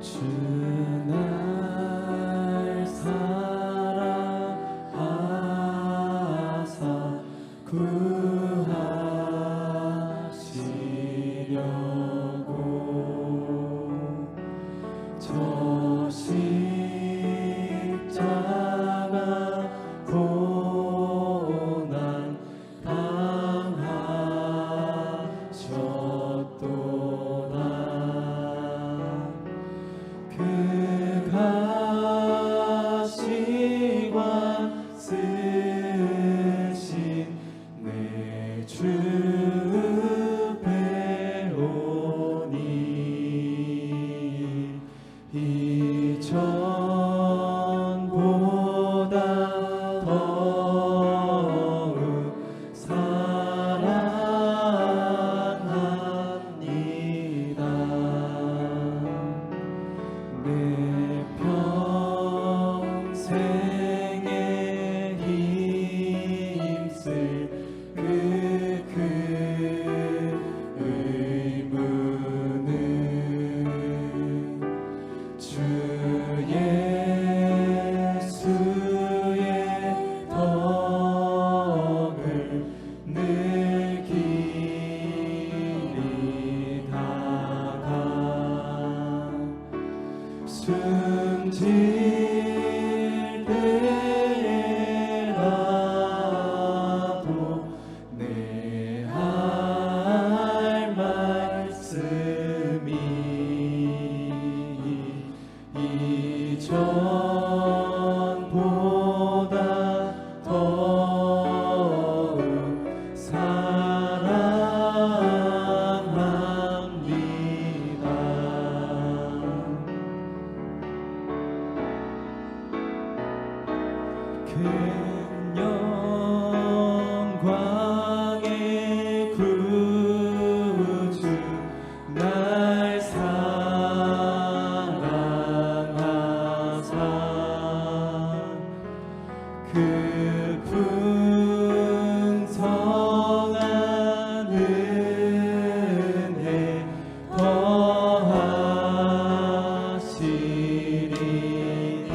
주 날 사랑하사 구하시려고 저 십자가 고난 당하셨도다. 그 가시관 쓰신 내 주 배우니 이전보다 더욱 사랑합니다. 내 평생에 힘쓸 그 의무는 주 예수의 덕을 늘 길이 다가 숨질 때라도 내 할 말씀이 이전보다 더욱 사랑합니다. 큰 영광의 구주 날 사랑하사 그 풍성한 은혜 더하시리니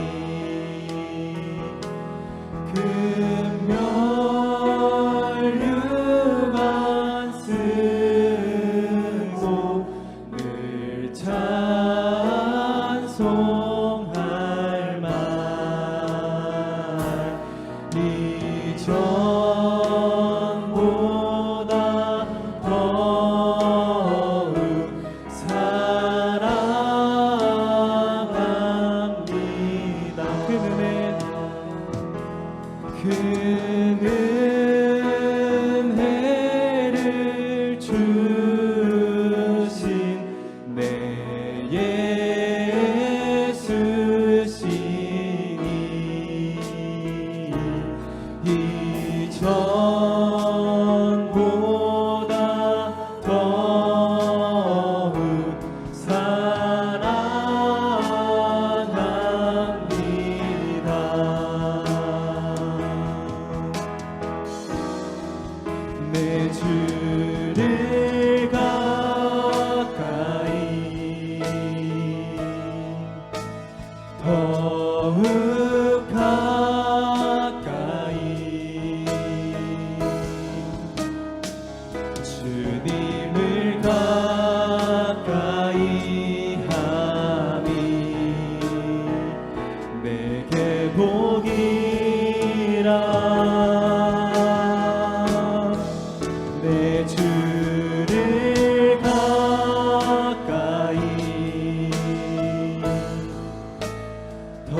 금멸류관 쓰고 늘 찬송할 말 이전보다 더욱 사랑합니다. 큰 은혜를 주신 내 예수시니 이전보다 더욱 사랑합니다. 내 주를 가까이 더욱 가까이 주님을 가까이 함이 내게 복이라. 내 주를 가까이 더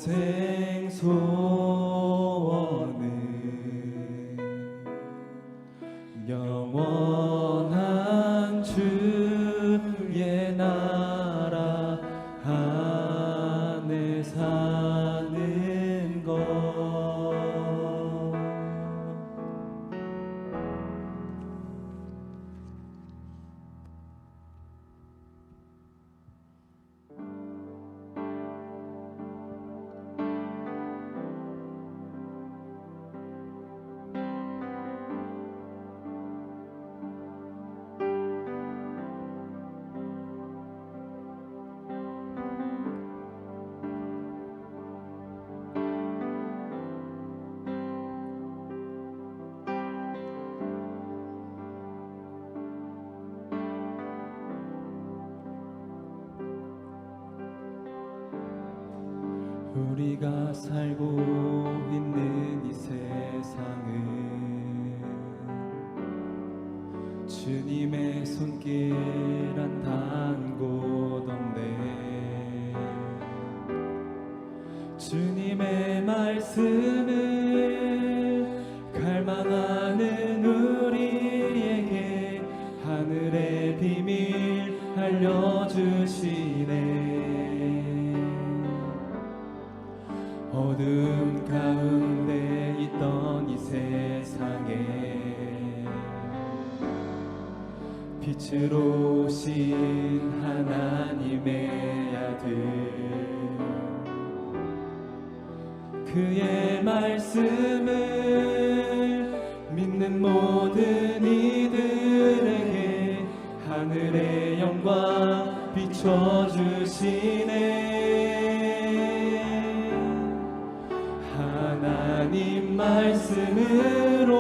평생 소원은 영원한 주의 나라 안에 사는 것. 우리가 살고 있는 이 세상은 주님의 손길 한 단고던데 주님의 말씀을 갈망하는 우리에게 하늘의 비밀 알려주시네. 어둠 가운데 있던 이 세상에 빛으로 오신 하나님의 아들 그의 말씀을 믿는 모든 이들에게 하늘의 영광 비춰주시네. 하나님 말씀으로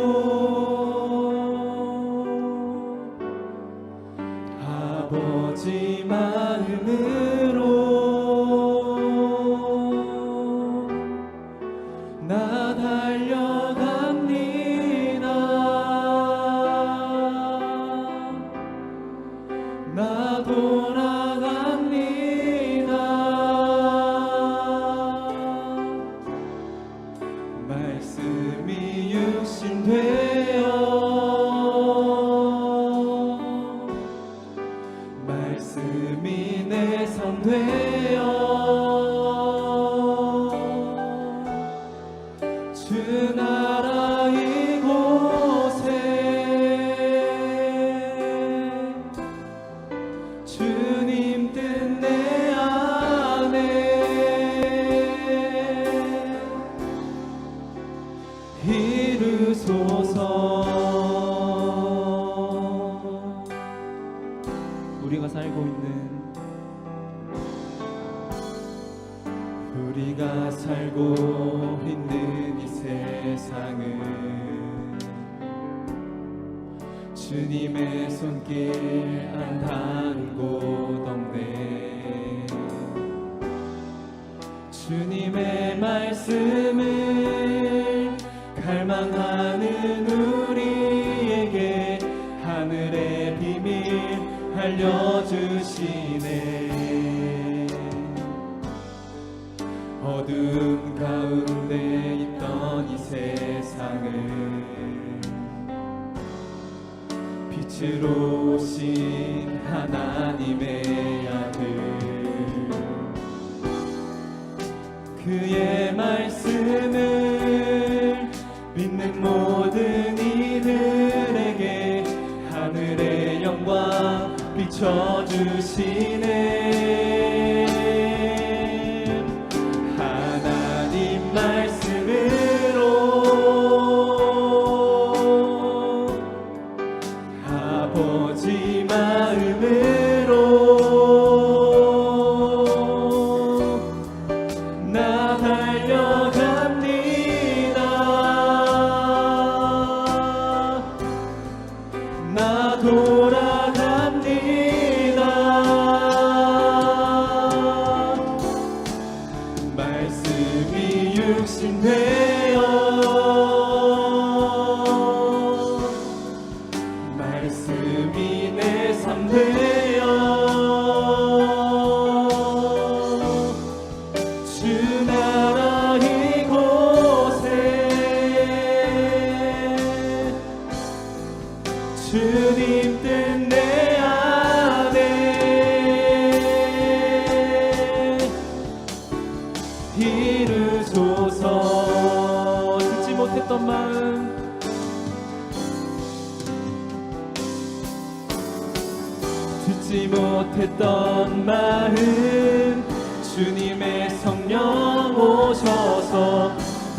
아버지 마음으로 나 달려갑니다. 나 돌아갑니다. 말씀이 육신 되어 말씀이 내 삶 되어 주 나라 이곳에 주님 뜻 내 안에 이루소서. 우리가 살고 있는 이 세상은 주님의 손길 안 단고던데 주님의 말씀을 갈망하는 우리에게 하늘의 비밀 알려주시네. 어둠 가운데 있던 이 세상을 빛으로 오신 하나님의 아들 그의 말씀을 믿는 모든 이들에게 하늘의 영광 비춰주시네. 하나님 말씀으로 아버지 마음으로 나 달려갑니다. 나 돌아갑니다. 말씀이 육신 되어 말씀이 내 삶 되어 주 나라 못했던 마음 주님의 성령 오셔서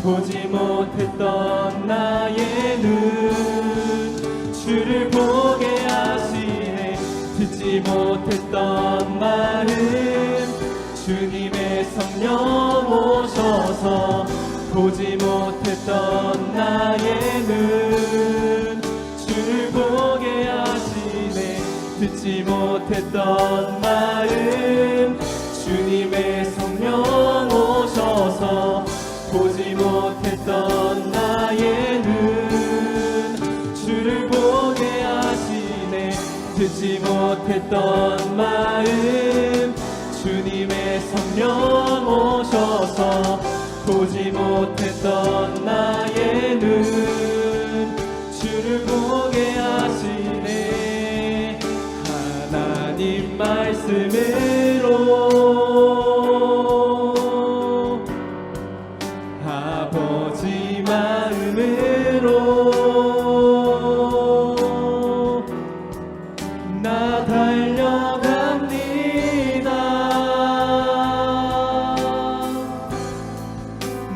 보지 못했던 나의 눈 주를 보게 하시네. 듣지 못했던 마음 주님의 성령 오셔서 보지 못했던 나의 눈 주를 보게 하시네. 듣지 못했던 마음 주님의 성령 오셔서 보지 못했던 나의 눈 주를 보게 하시네. 듣지 못했던 마음 주님의 성령 오셔서 보지 못했던 나의 눈 주를 보게 하시네. 하나님 말씀으로 아버지 마음으로 나 달려갑니다.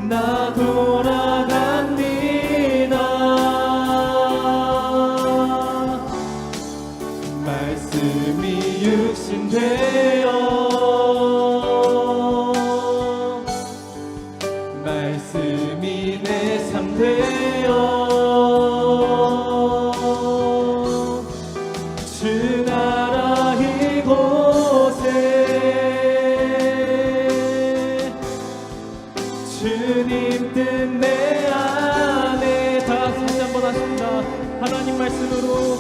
나 돌아갑니다. 말씀이 육신 되어 말씀이 내 삶 되어 주 나라 이곳에 주님 뜻 내 안에. 다 같이 한번 하십니다. 하나님 말씀으로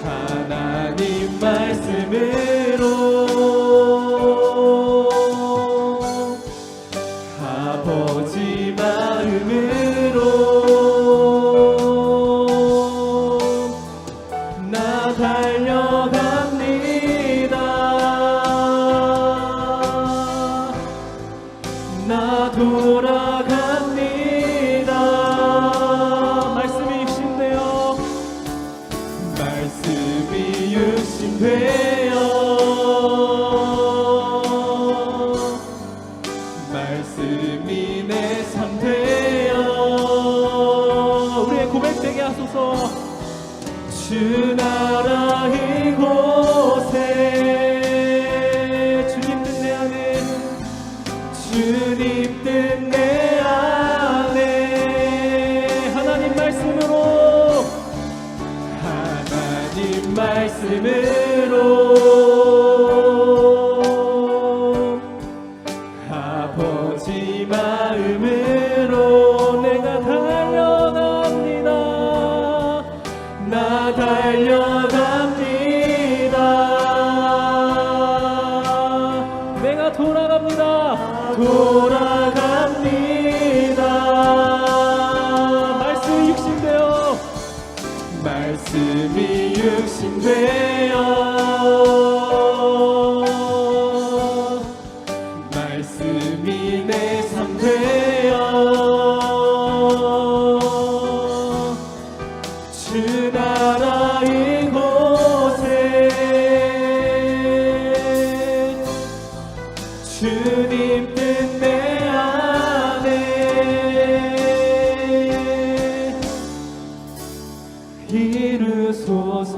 하나님 말씀으로 아버지 마음으로 나 달려갑니다. 나 돌아갑니다. 말씀이 육신되어 말씀이 육신되어 말씀이 내 삶 되어 우리의 고백되게 하소서. 주 나라 이곳에 주님 뜻 내 안에 주님 뜻 내 안에 하나님 말씀으로 하나님 말씀으로 아버지 마음으로 내가 달려갑니다. 나 달려갑니다. 내가 돌아갑니다. 돌아갑니다. 말씀이 육신되어 말씀이 육신되어 말씀이 내 삶 되어 주 나라 이곳에 주님 뜻 내 안에 이루소서.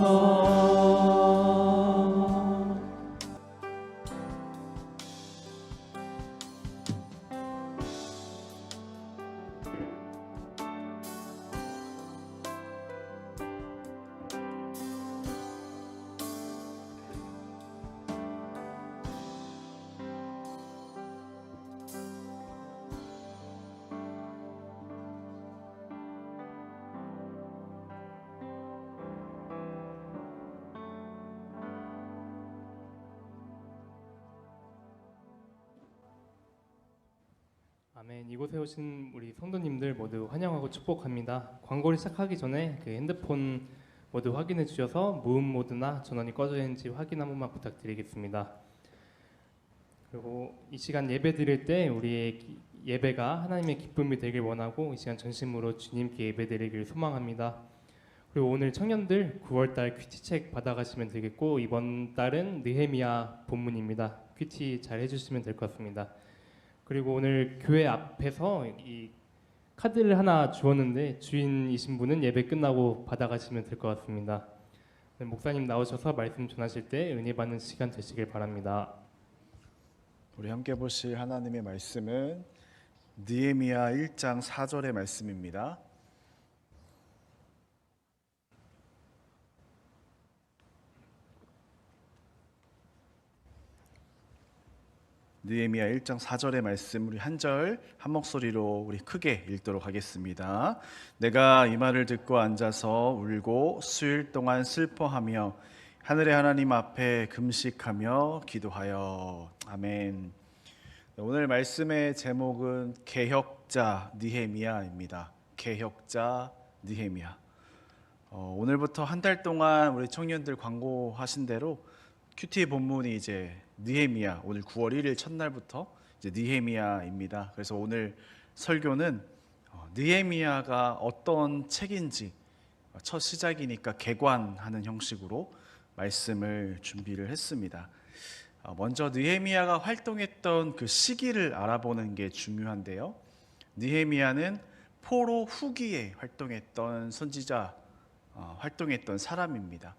아멘. 이곳에 오신 우리 성도님들 모두 환영하고 축복합니다. 광고를 시작하기 전에 그 핸드폰 모두 확인해 주셔서 무음 모드나 전원이 꺼져 있는지 확인 한 번만 부탁드리겠습니다. 그리고 이 시간 예배 드릴 때 우리의 예배가 하나님의 기쁨이 되길 원하고 이 시간 전심으로 주님께 예배 드리길 소망합니다. 그리고 오늘 청년들 9월달 큐티책 받아가시면 되겠고 이번 달은 느헤미야 본문입니다. 큐티 잘 해주시면 될 것 같습니다. 그리고 오늘 교회 앞에서 이 카드를 하나 주었는데 주인이신 분은 예배 끝나고 받아가시면 될 것 같습니다. 네, 목사님 나오셔서 말씀 전하실 때 은혜 받는 시간 되시길 바랍니다. 우리 함께 보실 하나님의 말씀은 느헤미야 1장 4절의 말씀입니다. 느헤미야 1장 4절의 말씀 우리 한 절 한 목소리로 우리 크게 읽도록 하겠습니다. 내가 이 말을 듣고 앉아서 울고 수일 동안 슬퍼하며 하늘의 하나님 앞에 금식하며 기도하여. 아멘. 오늘 말씀의 제목은 개혁자 느헤미야입니다. 개혁자 느헤미야. 오늘부터 한 달 동안 우리 청년들 광고하신 대로 큐티 본문이 이제 느헤미야, 오늘 9월 1일 첫날부터 이제 느헤미야입니다. 그래서 오늘 설교는 느헤미야가 어떤 책인지 첫 시작이니까 개관하는 형식으로 말씀을 준비를 했습니다. 먼저 느헤미야가 활동했던 그 시기를 알아보는 게 중요한데요. 느헤미야는 포로 후기에 활동했던 선지자, 활동했던 사람입니다.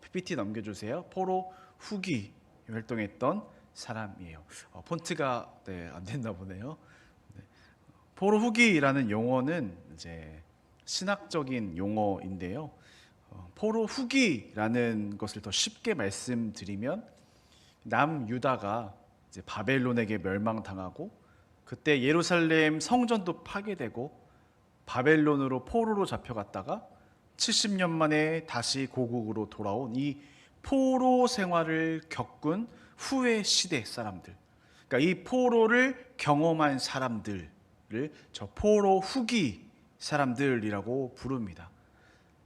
PPT 넘겨주세요. 포로 후기 활동했던 사람이에요. 폰트가 안 됐나 보네요. 포로 후기라는 용어는 이제 신학적인 용어인데요. 포로 후기라는 것을 더 쉽게 말씀드리면 남유다가 이제 바벨론에게 멸망당하고 그때 예루살렘 성전도 파괴되고 바벨론으로 포로로 잡혀갔다가 70년 만에 다시 고국으로 돌아온 이 포로 생활을 겪은 후의 시대 사람들, 그러니까 이 포로를 경험한 사람들을 저 포로 후기 사람들이라고 부릅니다.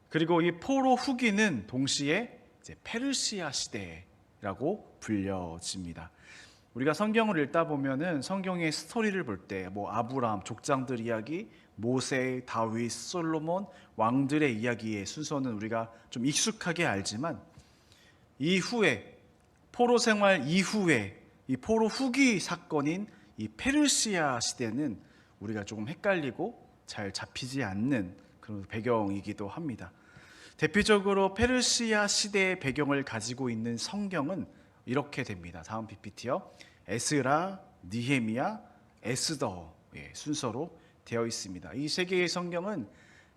그리고 이 포로 후기는 동시에 이제 페르시아 시대라고 불려집니다. 우리가 성경을 읽다 보면은 성경의 스토리를 볼 때 뭐 아브라함 족장들 이야기, 모세, 다윗, 솔로몬 왕들의 이야기의 순서는 우리가 좀 익숙하게 알지만 이후에 포로 생활 이후에 이 포로 후기 사건인 이 페르시아 시대는 우리가 조금 헷갈리고 잘 잡히지 않는 그런 배경이기도 합니다. 대표적으로 페르시아 시대의 배경을 가지고 있는 성경은 이렇게 됩니다. 다음 PPT요. 에스라, 느헤미야, 에스더의 순서로 되어 있습니다. 이 세 개의 성경은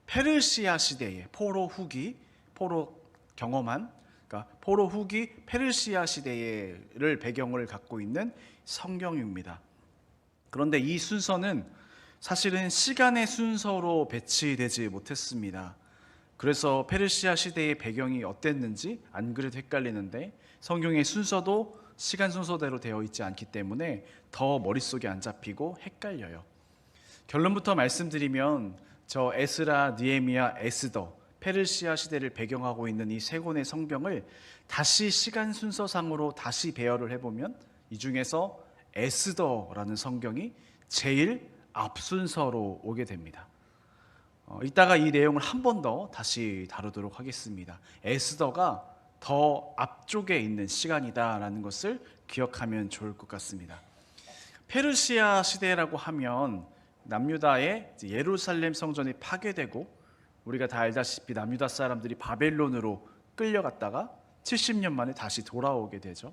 페르시아 시대의 포로 후기, 포로 경험한, 그러니까 포로 후기 페르시아 시대를 배경을 갖고 있는 성경입니다. 그런데 이 순서는 사실은 시간의 순서로 배치되지 못했습니다. 그래서 페르시아 시대의 배경이 어땠는지 안 그래도 헷갈리는데 성경의 순서도 시간 순서대로 되어 있지 않기 때문에 더 머릿속에 안 잡히고 헷갈려요. 결론부터 말씀드리면 저 에스라, 느헤미야, 에스더, 페르시아 시대를 배경하고 있는 이 세 권의 성경을 다시 시간 순서상으로 다시 배열을 해보면 이 중에서 에스더라는 성경이 제일 앞순서로 오게 됩니다. 이따가 이 내용을 한 번 더 다시 다루도록 하겠습니다. 에스더가 더 앞쪽에 있는 시간이다라는 것을 기억하면 좋을 것 같습니다. 페르시아 시대라고 하면 남유다의 예루살렘 성전이 파괴되고 우리가 다 알다시피 남유다 사람들이 바벨론으로 끌려갔다가 70년 만에 다시 돌아오게 되죠.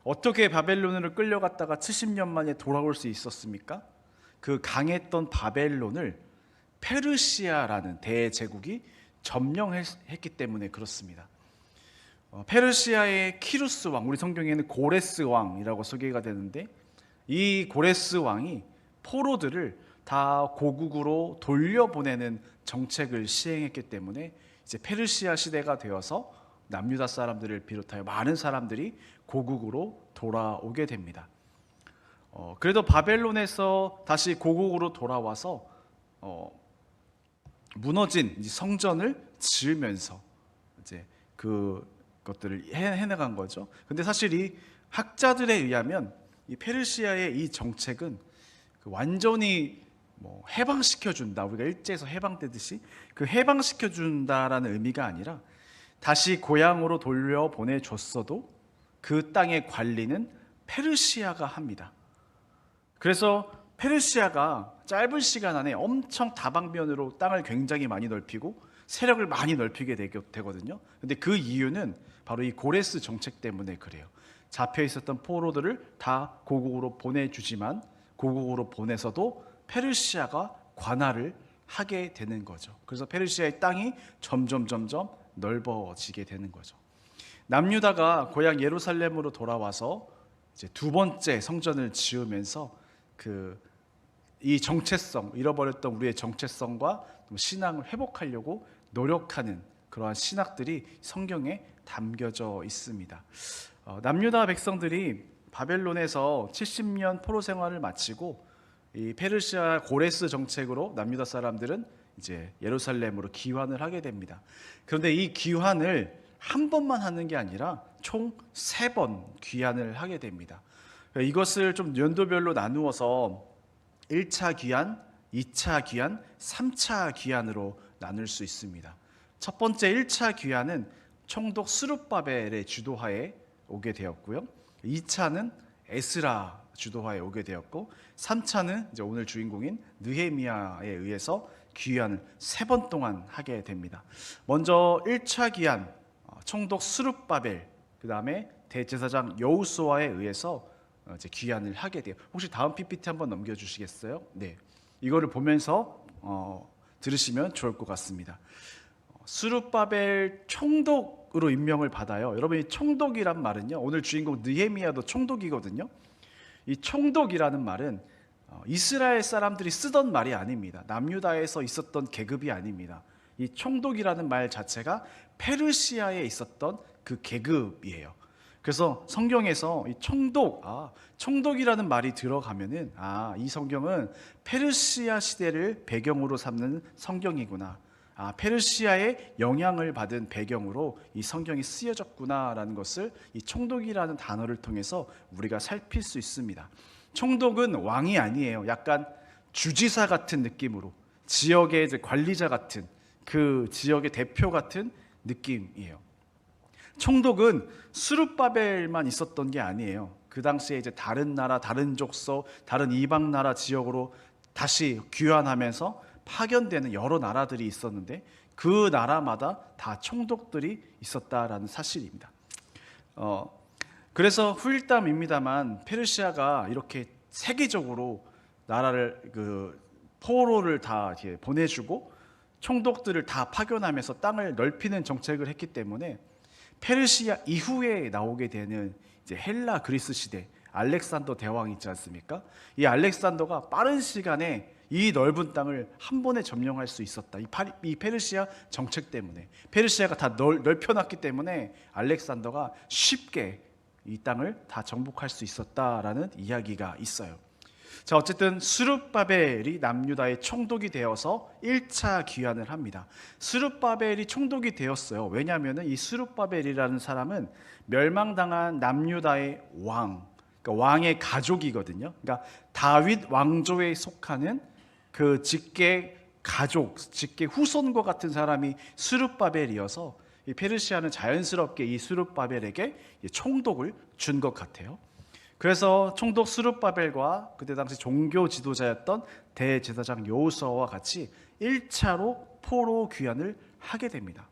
어떻게 바벨론으로 끌려갔다가 70년 만에 돌아올 수 있었습니까? 그 강했던 바벨론을 페르시아라는 대제국이 점령했기 때문에 그렇습니다. 페르시아의 키루스 왕, 우리 성경에는 고레스 왕이라고 소개가 되는데 이 고레스 왕이 포로들을 다 고국으로 돌려보내는 정책을 시행했기 때문에 이제 페르시아 시대가 되어서 남유다 사람들을 비롯하여 많은 사람들이 고국으로 돌아오게 됩니다. 그래도 바벨론에서 다시 고국으로 돌아와서 무너진 성전을 지으면서 이제 그것들을 해나간 거죠. 근데 사실 이 학자들에 의하면 이 페르시아의 이 정책은 완전히 뭐 해방시켜 준다, 우리가 일제에서 해방되듯이 그 해방시켜 준다라는 의미가 아니라 다시 고향으로 돌려 보내줬어도 그 땅의 관리는 페르시아가 합니다. 그래서 페르시아가 짧은 시간 안에 엄청 다방면으로 땅을 굉장히 많이 넓히고 세력을 많이 넓히게 되거든요. 근데 그 이유는 바로 이 고레스 정책 때문에 그래요. 잡혀 있었던 포로들을 다 고국으로 보내주지만 고국으로 보내서도 페르시아가 관할을 하게 되는 거죠. 그래서 페르시아의 땅이 점점 넓어지게 되는 거죠. 남유다가 고향 예루살렘으로 돌아와서 이제 두 번째 성전을 지으면서 이 정체성, 잃어버렸던 우리의 정체성과 신앙을 회복하려고 노력하는 그러한 신학들이 성경에 담겨져 있습니다. 남유다 백성들이 바벨론에서 70년 포로 생활을 마치고 이 페르시아 고레스 정책으로 남유다 사람들은 이제 예루살렘으로 귀환을 하게 됩니다. 그런데 이 귀환을 한 번만 하는 게 아니라 총 3번 귀환을 하게 됩니다. 이것을 좀 연도별로 나누어서 1차 귀환, 2차 귀환, 3차 귀환으로 나눌 수 있습니다. 첫 번째 1차 귀환은 총독 스룹바벨의 주도하에 오게 되었고요. 2차는 에스라 주도하에 오게 되었고 3차는 이제 오늘 주인공인 느헤미야에 의해서 귀환을 3번 동안 하게 됩니다. 먼저 1차 귀환, 총독 스룹바벨, 그 다음에 대제사장 여호수아에 의해서 이제 귀환을 하게 돼요. 혹시 다음 PPT 한번 넘겨주시겠어요? 네, 이거를 보면서 들으시면 좋을 것 같습니다. 스룹바벨 총독으로 임명을 받아요. 여러분, 이 총독이란 말은요, 오늘 주인공 느헤미야도 총독이거든요. 이 총독이라는 말은 이스라엘 사람들이 쓰던 말이 아닙니다. 남유다에서 있었던 계급이 아닙니다. 이 총독이라는 말 자체가 페르시아에 있었던 그 계급이에요. 그래서 성경에서 이 총독이라는 말이 들어가면은 이 성경은 페르시아 시대를 배경으로 삼는 성경이구나. 페르시아의 영향을 받은 배경으로 이 성경이 쓰여졌구나라는 것을 이 총독이라는 단어를 통해서 우리가 살필 수 있습니다. 총독은 왕이 아니에요. 약간 주지사 같은 느낌으로, 지역의 이제 관리자 같은, 그 지역의 대표 같은 느낌이에요. 총독은 스룹바벨만 있었던 게 아니에요. 그 당시에 이제 다른 나라, 다른 족속, 다른 이방 나라 지역으로 다시 귀환하면서 파견되는 여러 나라들이 있었는데 그 나라마다 다 총독들이 있었다라는 사실입니다. 그래서 후일담입니다만 페르시아가 이렇게 세계적으로 나라를 포로를 다 이렇게 보내주고 총독들을 다 파견하면서 땅을 넓히는 정책을 했기 때문에 페르시아 이후에 나오게 되는 이제 헬라 그리스 시대, 알렉산더 대왕이 있지 않습니까? 이 알렉산더가 빠른 시간에 이 넓은 땅을 한 번에 점령할 수 있었다. 이 페르시아 정책 때문에, 페르시아가 다 넓혀놨기 때문에 알렉산더가 쉽게 이 땅을 다 정복할 수 있었다라는 이야기가 있어요. 자, 어쨌든 스룹바벨이 남유다의 총독이 되어서 1차 귀환을 합니다. 스룹바벨이 총독이 되었어요. 왜냐하면 이 스룹바벨이라는 사람은 멸망당한 남유다의 왕, 그러니까 왕의 가족이거든요. 그러니까 다윗 왕조에 속하는 그 직계 가족, 직계 후손과 같은 사람이 스룹바벨이어서 이 페르시아는 자연스럽게 이 스룹바벨에게 총독을 준 것 같아요. 그래서 총독 스룹바벨과 그때 당시 종교 지도자였던 대제사장 여호수아와 같이 1차로 포로 귀환을 하게 됩니다.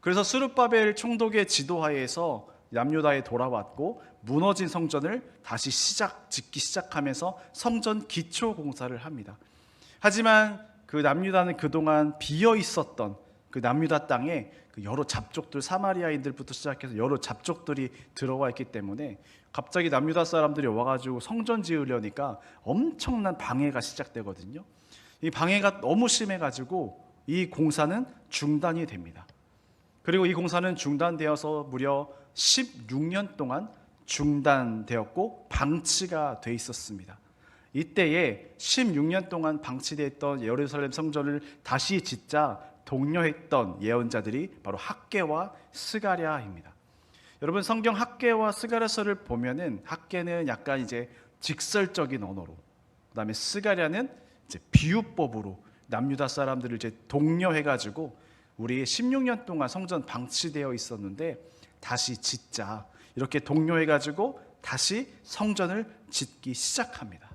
그래서 스룹바벨 총독의 지도하에서 남유다에 돌아왔고 무너진 성전을 다시 짓기 시작하면서 성전 기초 공사를 합니다. 하지만 그 남유다는 그동안 비어 있었던 그 남유다 땅에 여러 잡족들, 사마리아인들부터 시작해서 여러 잡족들이 들어와 있기 때문에 갑자기 남유다 사람들이 와가지고 성전 지으려니까 엄청난 방해가 시작되거든요. 이 방해가 너무 심해가지고 이 공사는 중단이 됩니다. 그리고 이 공사는 중단되어서 무려 16년 동안 중단되었고 방치가 돼 있었습니다. 이때에 16년 동안 방치되어 있던 예루살렘 성전을 다시 짓자 독려했던 예언자들이 바로 학개와 스가랴입니다. 여러분, 성경 학개와 스가랴서를 보면은 학개는 약간 이제 직설적인 언어로, 그다음에 스가랴는 이제 비유법으로 남유다 사람들을 이제 독려해가지고 우리 16년 동안 성전 방치되어 있었는데 다시 짓자, 이렇게 독려해가지고 다시 성전을 짓기 시작합니다.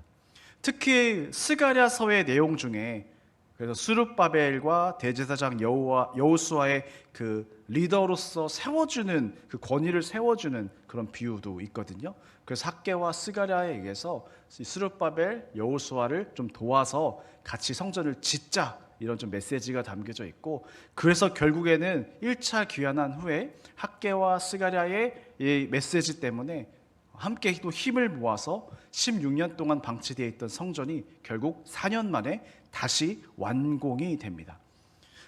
특히 스가랴서의 내용 중에 그래서 스룹바벨과 대제사장 여호수아의 그 리더로서 세워주는 그 권위를 세워주는 그런 비유도 있거든요. 그래서 학개와 스가랴에 의해서 스룹바벨, 여호수아를 좀 도와서 같이 성전을 짓자, 이런 좀 메시지가 담겨져 있고, 그래서 결국에는 1차 귀환한 후에 학개와 스가랴의 이 메시지 때문에 함께 또 힘을 모아서 16년 동안 방치되어 있던 성전이 결국 4년 만에 다시 완공이 됩니다.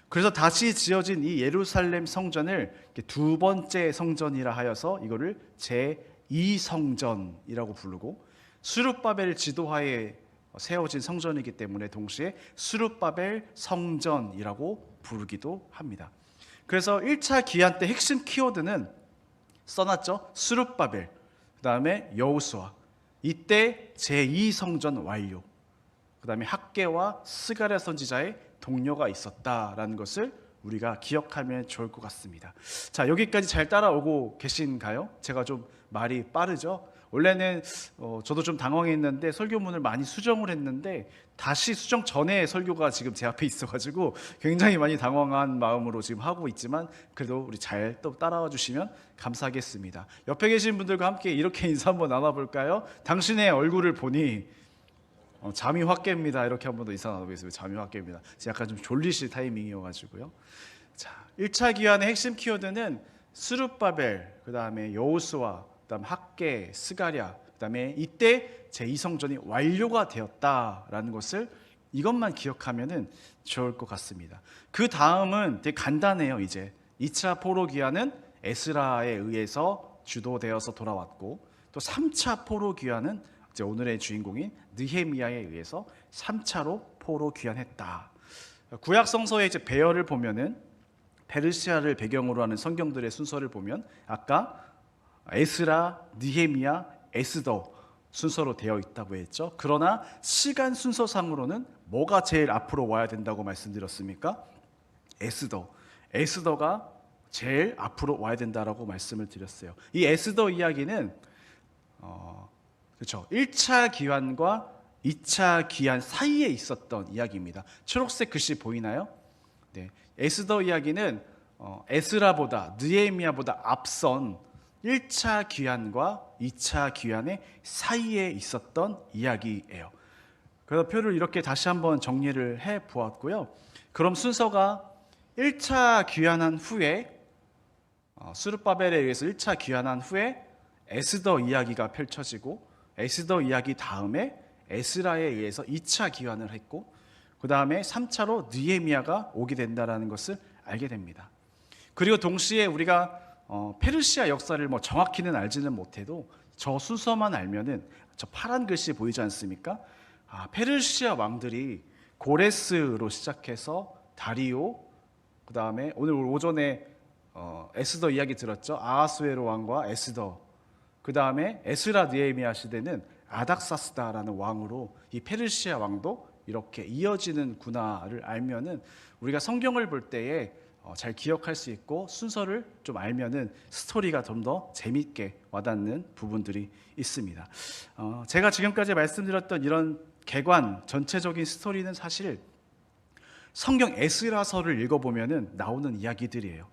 그래서 다시 지어진 이 예루살렘 성전을 두 번째 성전이라 하여서 이거를 제2성전이라고 부르고, 스룹바벨 지도하에 세워진 성전이기 때문에 동시에 스룹바벨 성전이라고 부르기도 합니다. 그래서 1차 기한 때 핵심 키워드는 써놨죠. 스룹바벨, 그 다음에 여호수아, 이때 제2성전 완료, 그 다음에 학개와 스가랴 선지자의 동료가 있었다라는 것을 우리가 기억하면 좋을 것 같습니다. 자, 여기까지 잘 따라오고 계신가요? 제가 좀 말이 빠르죠? 원래는 저도 좀 당황했는데 설교문을 많이 수정을 했는데 다시 수정 전에 설교가 지금 제 앞에 있어가지고 굉장히 많이 당황한 마음으로 지금 하고 있지만 그래도 우리 잘 또 따라와 주시면 감사하겠습니다. 옆에 계신 분들과 함께 이렇게 인사 한번 나눠볼까요? 당신의 얼굴을 보니 잠이 확 깹니다. 이렇게 한번 더 인사 나눠보겠습니다. 잠이 확 깹니다. 약간 좀 졸리실 타이밍이어가지고요. 자, 1차 기한의 핵심 키워드는 스룹바벨, 그 다음에 여호수아, 그 다음 학개, 스가랴, 그 다음에 이때 제2성전이 완료가 되었다라는 것을 이것만 기억하면 좋을 것 같습니다. 그 다음은 되게 간단해요. 이제 2차 포로 귀환은 에스라에 의해서 주도되어서 돌아왔고, 또 3차 포로 귀환은 이제 오늘의 주인공인 느헤미야에 의해서 3차로 포로 귀환했다. 구약 성서의 이제 배열을 보면은 페르시아를 배경으로 하는 성경들의 순서를 보면 아까 에스라, 느헤미야, 에스더 순서로 되어 있다고 했죠. 그러나 시간 순서상으로는 뭐가 제일 앞으로 와야 된다고 말씀드렸습니까? 에스더가 제일 앞으로 와야 된다라고 말씀을 드렸어요. 이 에스더 이야기는 그렇죠. 1차 기환과 2차 기환 사이에 있었던 이야기입니다. 초록색 글씨 보이나요? 네. 에스더 이야기는 에스라보다, 느헤미야보다 앞선 1차 귀환과 2차 귀환의 사이에 있었던 이야기예요. 그래서 표를 이렇게 다시 한번 정리를 해 보았고요. 그럼 순서가 1차 귀환한 후에 스룹바벨에 의해서 1차 귀환한 후에 에스더 이야기가 펼쳐지고, 에스더 이야기 다음에 에스라에 의해서 2차 귀환을 했고, 그 다음에 3차로 느헤미야가 오게 된다는 것을 알게 됩니다. 그리고 동시에 우리가 페르시아 역사를 뭐 정확히는 알지는 못해도 저 순서만 알면은 저 파란 글씨 보이지 않습니까? 페르시아 왕들이 고레스로 시작해서 다리오, 그 다음에 오늘 오전에 에스더 이야기 들었죠. 아하수에로 왕과 에스더, 그 다음에 에스라 느헤미야 시대는 아닥사스다라는 왕으로 이 페르시아 왕도 이렇게 이어지는구나를 알면은 우리가 성경을 볼 때에 잘 기억할 수 있고 순서를 좀 알면은 스토리가 좀 더 재밌게 와닿는 부분들이 있습니다. 제가 지금까지 말씀드렸던 이런 개관 전체적인 스토리는 사실 성경 에스라서를 읽어보면은 나오는 이야기들이에요.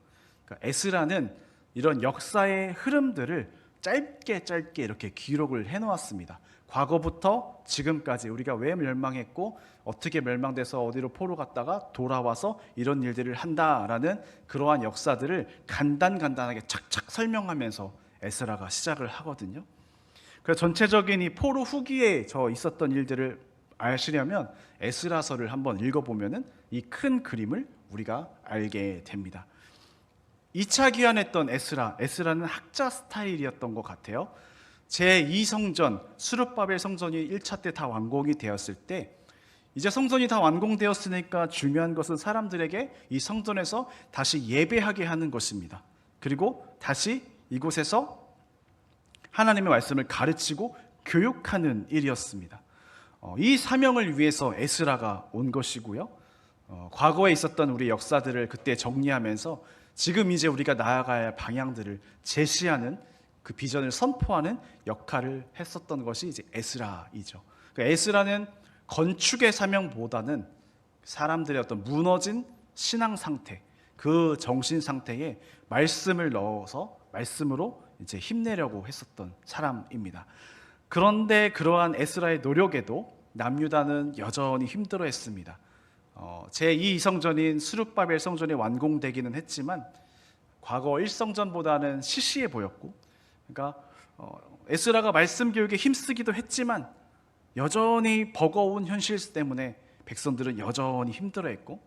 그러니까 에스라는 이런 역사의 흐름들을 짧게 이렇게 기록을 해놓았습니다. 과거부터 지금까지 우리가 왜 멸망했고 어떻게 멸망돼서 어디로 포로 갔다가 돌아와서 이런 일들을 한다라는 그러한 역사들을 간단하게 착착 설명하면서 에스라가 시작을 하거든요. 그래서 전체적인 이 포로 후기에 있었던 일들을 아시려면 에스라서를 한번 읽어보면은 이 큰 그림을 우리가 알게 됩니다. 2차 귀환했던 에스라는 학자 스타일이었던 것 같아요. 제2성전 스룹바벨 성전이 1차 때 다 완공이 되었을 때 이제 성전이 다 완공되었으니까 중요한 것은 사람들에게 이 성전에서 다시 예배하게 하는 것입니다. 그리고 다시 이곳에서 하나님의 말씀을 가르치고 교육하는 일이었습니다. 이 사명을 위해서 에스라가 온 것이고요. 과거에 있었던 우리 역사들을 그때 정리하면서 지금 이제 우리가 나아가야 할 방향들을 제시하는 그 비전을 선포하는 역할을 했었던 것이 이제 에스라이죠. 그러니까 에스라는 건축의 사명보다는 사람들의 어떤 무너진 신앙 상태, 그 정신 상태에 말씀을 넣어서 말씀으로 이제 힘내려고 했었던 사람입니다. 그런데 그러한 에스라의 노력에도 남유다는 여전히 힘들어했습니다. 제2 성전인 스룹바벨 성전이 완공되기는 했지만 과거 1성전보다는 시시해 보였고, 그러니까 에스라가 말씀 교육에 힘쓰기도 했지만 여전히 버거운 현실 때문에 백성들은 여전히 힘들어했고,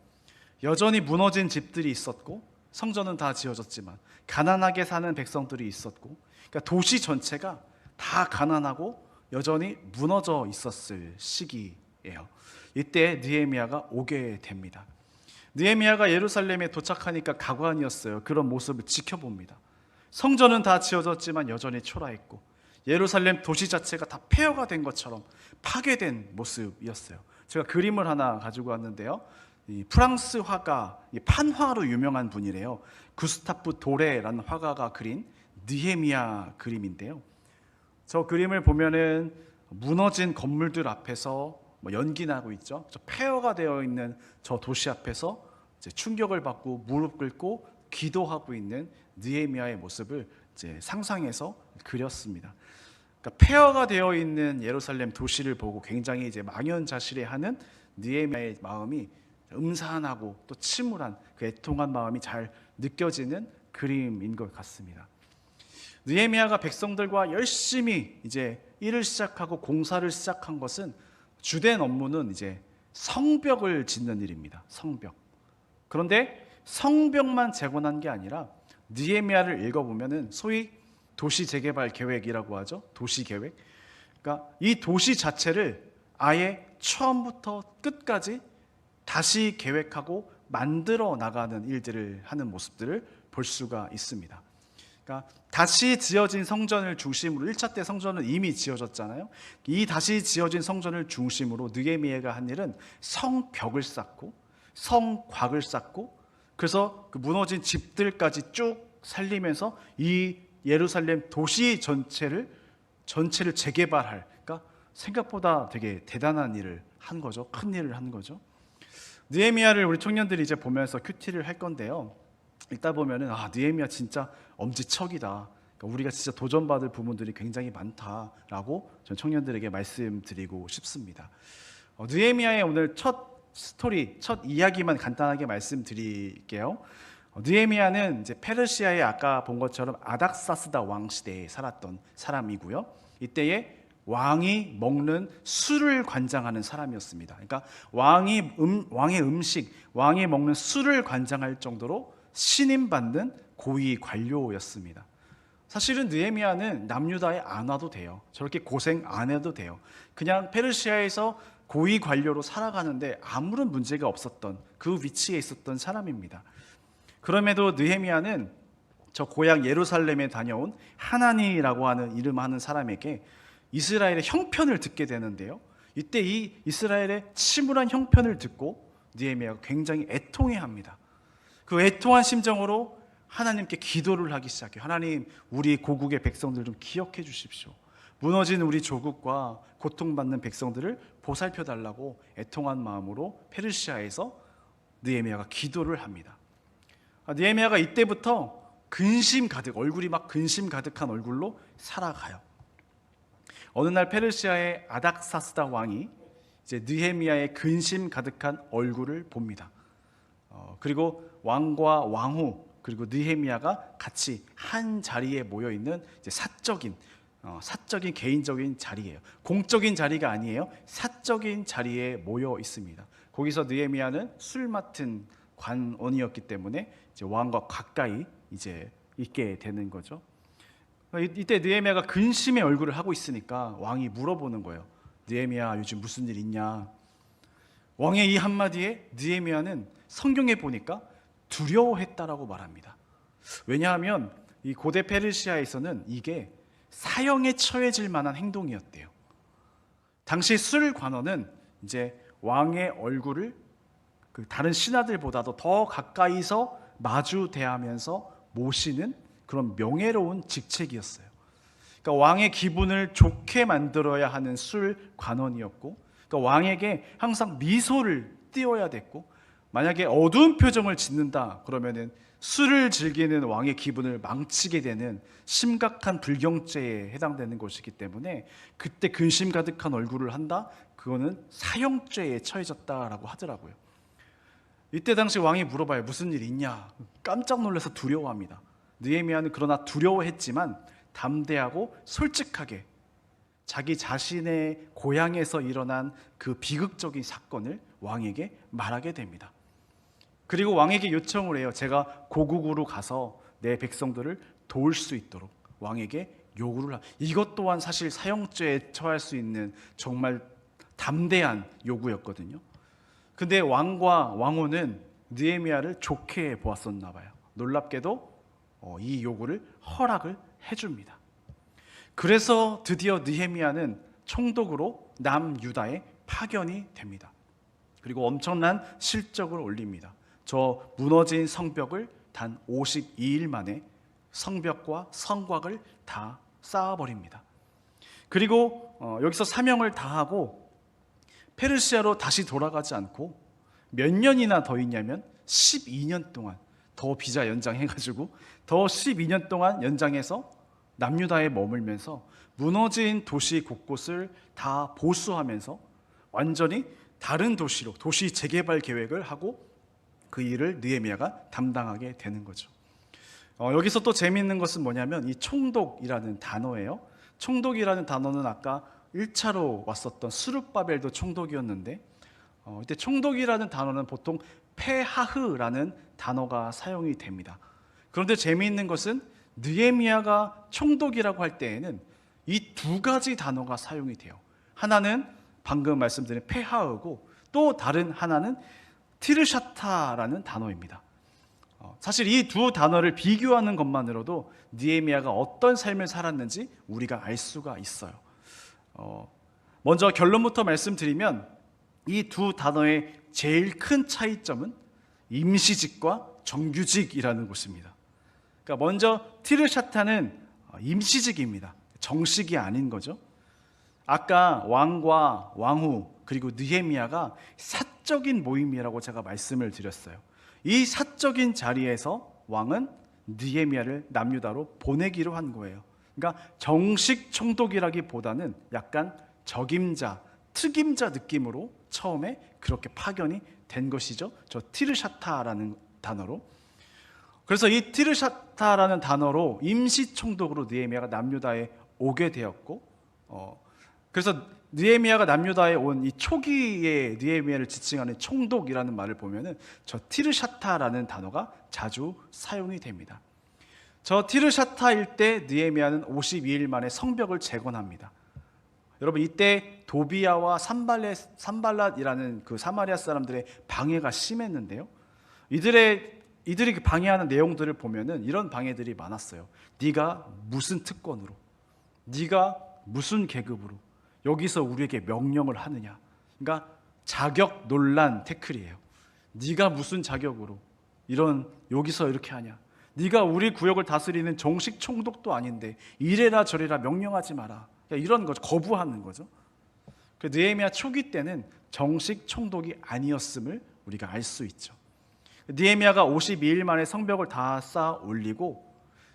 여전히 무너진 집들이 있었고, 성전은 다 지어졌지만 가난하게 사는 백성들이 있었고, 그러니까 도시 전체가 다 가난하고 여전히 무너져 있었을 시기예요. 이때 느헤미야가 오게 됩니다. 느헤미야가 예루살렘에 도착하니까 가관이었어요. 그런 모습을 지켜봅니다. 성전은 다 지어졌지만 여전히 초라했고, 예루살렘 도시 자체가 다 폐허가 된 것처럼 파괴된 모습이었어요. 제가 그림을 하나 가지고 왔는데요. 이 프랑스 화가, 판화로 유명한 분이래요. 구스타프 도레라는 화가가 그린 느헤미야 그림인데요. 저 그림을 보면은 무너진 건물들 앞에서 연기 나고 있죠. 저 폐허가 되어 있는 저 도시 앞에서 이제 충격을 받고 무릎 꿇고 기도하고 있는 느헤미야의 모습을 이제 상상해서 그렸습니다. 그러니까 폐허가 되어 있는 예루살렘 도시를 보고 굉장히 이제 망연자실해하는 느헤미야의 마음이 음산하고 또 침울한 그 애통한 마음이 잘 느껴지는 그림인 것 같습니다. 느헤미야가 백성들과 열심히 이제 일을 시작하고 공사를 시작한 것은 주된 업무는 이제 성벽을 짓는 일입니다. 성벽. 그런데 성벽만 재건한 게 아니라 느헤미야를 읽어보면은 소위 도시 재개발 계획이라고 하죠. 도시 계획. 그러니까 이 도시 자체를 아예 처음부터 끝까지 다시 계획하고 만들어 나가는 일들을 하는 모습들을 볼 수가 있습니다. 그러니까 다시 지어진 성전을 중심으로 1차 때 성전은 이미 지어졌잖아요. 이 다시 지어진 성전을 중심으로 느헤미야가 한 일은 성벽을 쌓고 성곽을 쌓고, 그래서 그 무너진 집들까지 쭉 살리면서 이 예루살렘 도시 전체를 재개발할, 그러니까 생각보다 되게 대단한 일을 한 거죠. 큰 일을 한 거죠. 느헤미야를 우리 청년들이 이제 보면서 큐티를 할 건데요. 읽다 보면은 느헤미야 진짜 엄지척이다. 그러니까 우리가 진짜 도전받을 부분들이 굉장히 많다라고 전 청년들에게 말씀드리고 싶습니다. 느헤미야의 오늘 첫 스토리, 첫 이야기만 간단하게 말씀드릴게요. 느헤미야는 이제 페르시아의 아까 본 것처럼 아닥사스다 왕 시대에 살았던 사람이고요. 이때에 왕이 먹는 술을 관장하는 사람이었습니다. 그러니까 왕의 음식, 왕이 먹는 술을 관장할 정도로 신임받는 고위 관료였습니다. 사실은 느헤미야는 남유다에 안 와도 돼요. 저렇게 고생 안 해도 돼요. 그냥 페르시아에서 고위 관료로 살아가는데 아무런 문제가 없었던 그 위치에 있었던 사람입니다. 그럼에도 느헤미야는 저 고향 예루살렘에 다녀온 하나니라고 하는 이름하는 사람에게 이스라엘의 형편을 듣게 되는데요. 이때 이 이스라엘의 침울한 형편을 듣고 느헤미야가 굉장히 애통해합니다. 그 애통한 심정으로 하나님께 기도를 하기 시작해요. 하나님, 우리 고국의 백성들 좀 기억해 주십시오. 무너진 우리 조국과 고통받는 백성들을 보살펴 달라고 애통한 마음으로 페르시아에서 느헤미야가 기도를 합니다. 느헤미야가 이때부터 근심 가득, 얼굴이 막 근심 가득한 얼굴로 살아가요. 어느 날 페르시아의 아닥사스다 왕이 이제 느헤미야의 근심 가득한 얼굴을 봅니다. 그리고 왕과 왕후 그리고 느헤미야가 같이 한 자리에 모여 있는 이제 사적인 개인적인 자리예요. 공적인 자리가 아니에요. 사적인 자리에 모여 있습니다. 거기서 느헤미야는 술 맡은 관원이었기 때문에 이제 왕과 가까이 이제 있게 되는 거죠. 이때 느헤미야가 근심의 얼굴을 하고 있으니까 왕이 물어보는 거예요. 느헤미야, 요즘 무슨 일 있냐? 왕의 이 한마디에 느헤미야는 성경에 보니까 두려워했다라고 말합니다. 왜냐하면 이 고대 페르시아에서는 이게 사형에 처해질 만한 행동이었대요. 당시 술 관원은 이제 왕의 얼굴을 그 다른 신하들보다도 더 가까이서 마주 대하면서 모시는 그런 명예로운 직책이었어요. 그러니까 왕의 기분을 좋게 만들어야 하는 술 관원이었고, 그러니까 왕에게 항상 미소를 띄워야 됐고, 만약에 어두운 표정을 짓는다 그러면은 술을 즐기는 왕의 기분을 망치게 되는 심각한 불경죄에 해당되는 것이기 때문에 그때 근심 가득한 얼굴을 한다? 그거는 사형죄에 처해졌다라고 하더라고요. 이때 당시 왕이 물어봐요. 무슨 일 있냐? 깜짝 놀라서 두려워합니다. 느헤미야는 그러나 두려워했지만 담대하고 솔직하게 자기 자신의 고향에서 일어난 그 비극적인 사건을 왕에게 말하게 됩니다. 그리고 왕에게 요청을 해요. 제가 고국으로 가서 내 백성들을 도울 수 있도록 왕에게 요구를 이것 또한 사실 사형죄에 처할 수 있는 정말 담대한 요구였거든요. 근데 왕과 왕후는 느헤미야를 좋게 보았었나 봐요. 놀랍게도 이 요구를 허락을 해줍니다. 그래서 드디어 느헤미야는 총독으로 남유다에 파견이 됩니다. 그리고 엄청난 실적을 올립니다. 저 무너진 성벽을 단 52일 만에 성벽과 성곽을 다 쌓아버립니다. 그리고 여기서 사명을 다하고 페르시아로 다시 돌아가지 않고 몇 년이나 더 있냐면 12년 동안 더 비자 연장해가지고 더 12년 동안 연장해서 남유다에 머물면서 무너진 도시 곳곳을 다 보수하면서 완전히 다른 도시로 도시 재개발 계획을 하고 그 일을 느헤미야가 담당하게 되는 거죠. 여기서 또 재미있는 것은 뭐냐면 이 총독이라는 단어예요. 총독이라는 단어는 아까 1차로 왔었던 스룹바벨도 총독이었는데 이때 총독이라는 단어는 보통 페하흐라는 단어가 사용이 됩니다. 그런데 재미있는 것은 느헤미야가 총독이라고 할 때에는 이 두 가지 단어가 사용이 돼요. 하나는 방금 말씀드린 페하흐고 또 다른 하나는 티르샤타라는 단어입니다. 사실 이 두 단어를 비교하는 것만으로도 느헤미야가 어떤 삶을 살았는지 우리가 알 수가 있어요. 먼저 결론부터 말씀드리면 이 두 단어의 제일 큰 차이점은 임시직과 정규직이라는 것입니다. 그러니까 먼저 티르샤타는 임시직입니다. 정식이 아닌 거죠. 아까 왕과 왕후 그리고 느헤미야가 사적인 모임이라고 제가 말씀을 드렸어요. 이 사적인 자리에서 왕은 느헤미야를 남유다로 보내기로 한 거예요. 그러니까 정식 총독이라기보다는 약간 적임자, 특임자 느낌으로 처음에 그렇게 파견이 된 것이죠. 저 티르샤타라는 단어로. 그래서 이 티르샤타라는 단어로 임시 총독으로 느헤미야가 남유다에 오게 되었고, 그래서 느헤미야가 남유다에 온 이 초기에 느헤미야를 지칭하는 총독이라는 말을 보면은 저 티르샤타라는 단어가 자주 사용이 됩니다. 저 티르샤타일 때 느헤미야는 52일 만에 성벽을 재건합니다. 여러분 이때 도비야와 산발랏이라는 그 사마리아 사람들의 방해가 심했는데요. 이들이 방해하는 내용들을 보면은 이런 방해들이 많았어요. 네가 무슨 특권으로, 네가 무슨 계급으로 여기서 우리에게 명령을 하느냐. 그러니까 자격 논란 태클이에요. 네가 무슨 자격으로 여기서 이렇게 하냐. 네가 우리 구역을 다스리는 정식 총독도 아닌데 이래라 저래라 명령하지 마라. 이런 거죠. 거부하는 거죠. 느헤미야 초기 때는 정식 총독이 아니었음을 우리가 알 수 있죠. 느헤미야가 52일 만에 성벽을 다 쌓아 올리고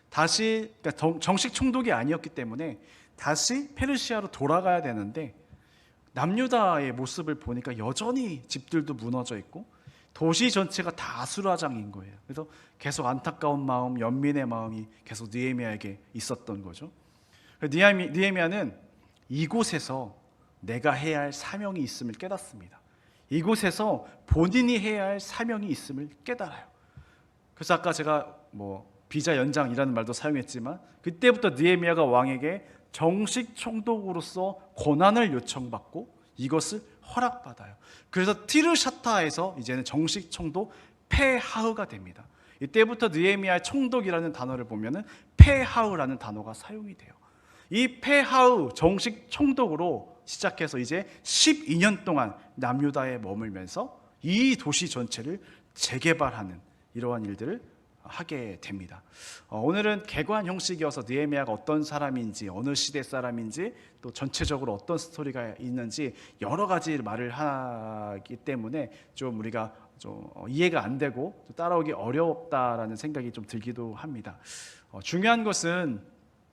다시 그러니까 정식 총독이 아니었기 때문에 다시 페르시아로 돌아가야 되는데 남유다의 모습을 보니까 여전히 집들도 무너져 있고 도시 전체가 다 수라장인 거예요. 그래서 계속 안타까운 마음, 연민의 마음이 계속 느헤미야에게 있었던 거죠. 느헤미야는 이곳에서 내가 해야 할 사명이 있음을 깨닫습니다. 이곳에서 본인이 해야 할 사명이 있음을 깨달아요. 그래서 아까 제가 비자 연장이라는 말도 사용했지만 그때부터 느헤미야가 왕에게 정식 총독으로서 권한을 요청받고 이것을 허락받아요. 그래서 티르샤타에서 이제는 정식 총독 페하흐가 됩니다. 이때부터 느헤미야의 총독이라는 단어를 보면은 페하흐라는 단어가 사용이 돼요. 이 폐하의 정식 총독으로 시작해서 이제 12년 동안 남유다에 머물면서 이 도시 전체를 재개발하는 이러한 일들을 하게 됩니다. 오늘은 개관 형식이어서 느헤미야가 어떤 사람인지, 어느 시대 사람인지, 또 전체적으로 어떤 스토리가 있는지 여러 가지 말을 하기 때문에 좀 우리가 좀 이해가 안 되고 따라오기 어렵다라는 생각이 좀 들기도 합니다. 중요한 것은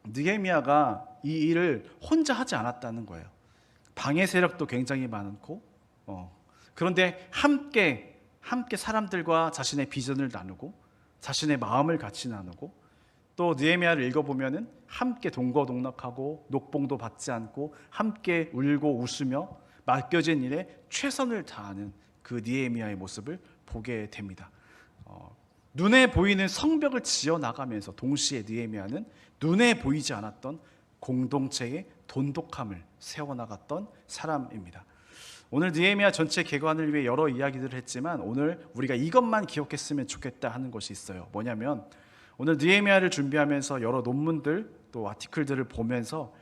느헤미야가 이 일을 혼자 하지 않았다는 거예요. 방해 세력도 굉장히 많고, 그런데 함께 사람들과 자신의 비전을 나누고 자신의 마음을 같이 나누고, 또 느헤미야를 읽어보면은 함께 동거동락하고 녹봉도 받지 않고 함께 울고 웃으며 맡겨진 일에 최선을 다하는 그 느헤미야의 모습을 보게 됩니다. 눈에 보이는 성벽을 지어 나가면서 동시에 느헤미야는 눈에 보이지 않았던 공동체의 돈독함을 세워나갔던 사람입니다. 오늘 느헤미야 전체 개관을 위해 여러 이야기들을 했지만 오늘 우리가 이것만 기억했으면 좋겠다 하는 것이 있어요. 뭐냐면 오늘 느헤미야를 준비하면서 여러 논문들 또 아티클들을 보면서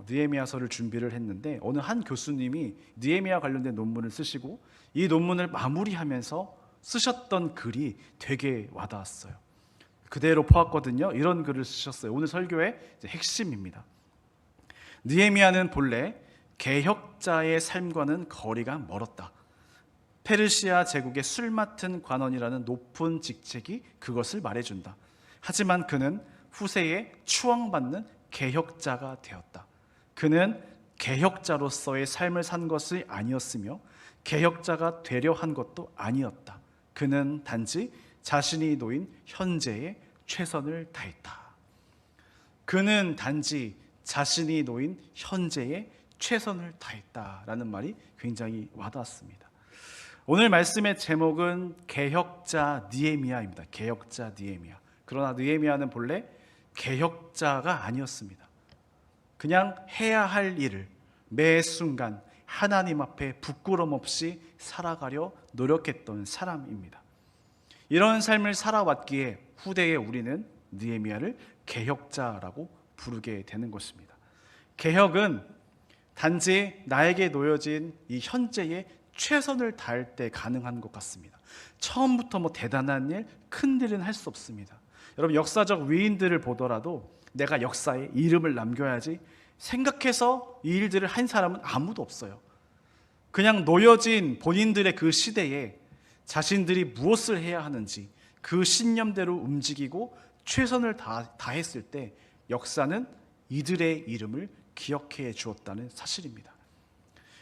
느헤미야서를 준비를 했는데, 어느 한 교수님이 느헤미야 관련된 논문을 쓰시고 이 논문을 마무리하면서 쓰셨던 글이 되게 와닿았어요. 그대로 포왔거든요. 이런 글을 쓰셨어요. 오늘 설교의 핵심입니다. 느헤미야는 본래 개혁자의 삶과는 거리가 멀었다. 페르시아 제국의 술 맡은 관원이라는 높은 직책이 그것을 말해준다. 하지만 그는 후세에 추앙받는 개혁자가 되었다. 그는 개혁자로서의 삶을 산 것이 아니었으며 개혁자가 되려 한 것도 아니었다. 그는 단지 자신이 놓인 현재에 최선을 다했다. 그는 단지 자신이 놓인 현재에 최선을 다했다라는 말이 굉장히 와닿았습니다. 오늘 말씀의 제목은 개혁자 느헤미야입니다. 개혁자 느헤미야. 그러나 느헤미야는 본래 개혁자가 아니었습니다. 그냥 해야 할 일을 매 순간 하나님 앞에 부끄럼 없이 살아가려 노력했던 사람입니다. 이런 삶을 살아왔기에 후대에 우리는 느헤미야를 개혁자라고 부르게 되는 것입니다. 개혁은 단지 나에게 놓여진 이 현재에 최선을 다할 때 가능한 것 같습니다. 처음부터 대단한 일, 큰 일은 할 수 없습니다. 여러분, 역사적 위인들을 보더라도 내가 역사에 이름을 남겨야지 생각해서 이 일들을 한 사람은 아무도 없어요. 그냥 놓여진 본인들의 그 시대에 자신들이 무엇을 해야 하는지 그 신념대로 움직이고 최선을 다했을 때 역사는 이들의 이름을 기억해 주었다는 사실입니다.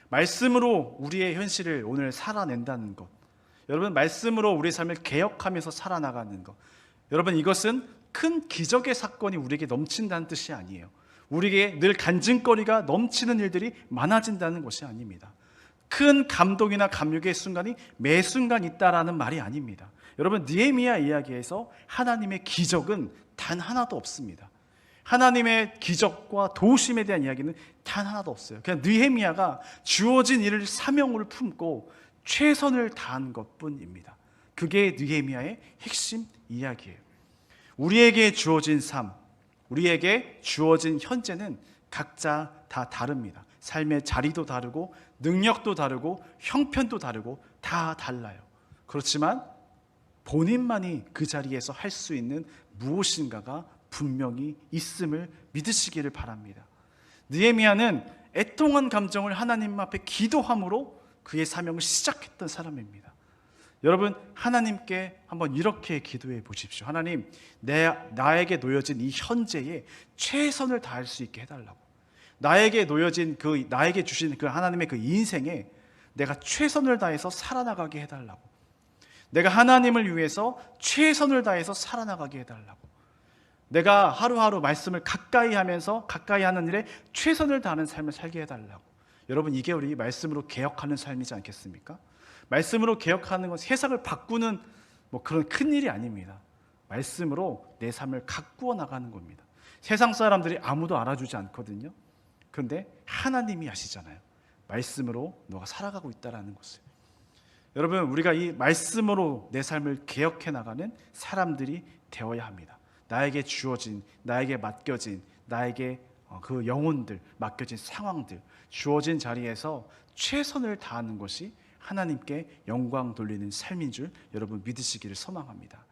말씀으로 우리의 현실을 오늘 살아낸다는 것, 여러분, 말씀으로 우리의 삶을 개혁하면서 살아나가는 것, 여러분, 이것은 큰 기적의 사건이 우리에게 넘친다는 뜻이 아니에요. 우리에게 늘 간증거리가 넘치는 일들이 많아진다는 것이 아닙니다. 큰 감동이나 감격의 순간이 매 순간 있다라는 말이 아닙니다. 여러분, 느헤미야 이야기에서 하나님의 기적은 단 하나도 없습니다. 하나님의 기적과 도우심에 대한 이야기는 단 하나도 없어요. 그냥 느헤미야가 주어진 일을 사명을 품고 최선을 다한 것뿐입니다. 그게 느헤미야의 핵심 이야기예요. 우리에게 주어진 삶, 우리에게 주어진 현재는 각자 다 다릅니다. 삶의 자리도 다르고 능력도 다르고 형편도 다르고 다 달라요. 그렇지만 본인만이 그 자리에서 할 수 있는 무엇인가가 분명히 있음을 믿으시기를 바랍니다. 느헤미야는 애통한 감정을 하나님 앞에 기도함으로 그의 사명을 시작했던 사람입니다. 여러분, 하나님께 한번 이렇게 기도해 보십시오. 하나님, 나에게 놓여진 이 현재에 최선을 다할 수 있게 해달라고. 나에게 놓여진 나에게 주신 그 하나님의 그 인생에 내가 최선을 다해서 살아나가게 해달라고. 내가 하나님을 위해서 최선을 다해서 살아나가게 해달라고. 내가 하루하루 말씀을 가까이 하면서 가까이 하는 일에 최선을 다하는 삶을 살게 해달라고. 여러분, 이게 우리 말씀으로 개혁하는 삶이지 않겠습니까? 말씀으로 개혁하는 건 세상을 바꾸는 그런 큰 일이 아닙니다. 말씀으로 내 삶을 가꾸어 나가는 겁니다. 세상 사람들이 아무도 알아주지 않거든요. 그런데 하나님이 아시잖아요. 말씀으로 너가 살아가고 있다는 것을. 여러분, 우리가 이 말씀으로 내 삶을 개혁해 나가는 사람들이 되어야 합니다. 나에게 주어진, 나에게 맡겨진, 나에게 그 영혼들, 맡겨진 상황들, 주어진 자리에서 최선을 다하는 것이 하나님께 영광 돌리는 삶인 줄 여러분 믿으시기를 소망합니다.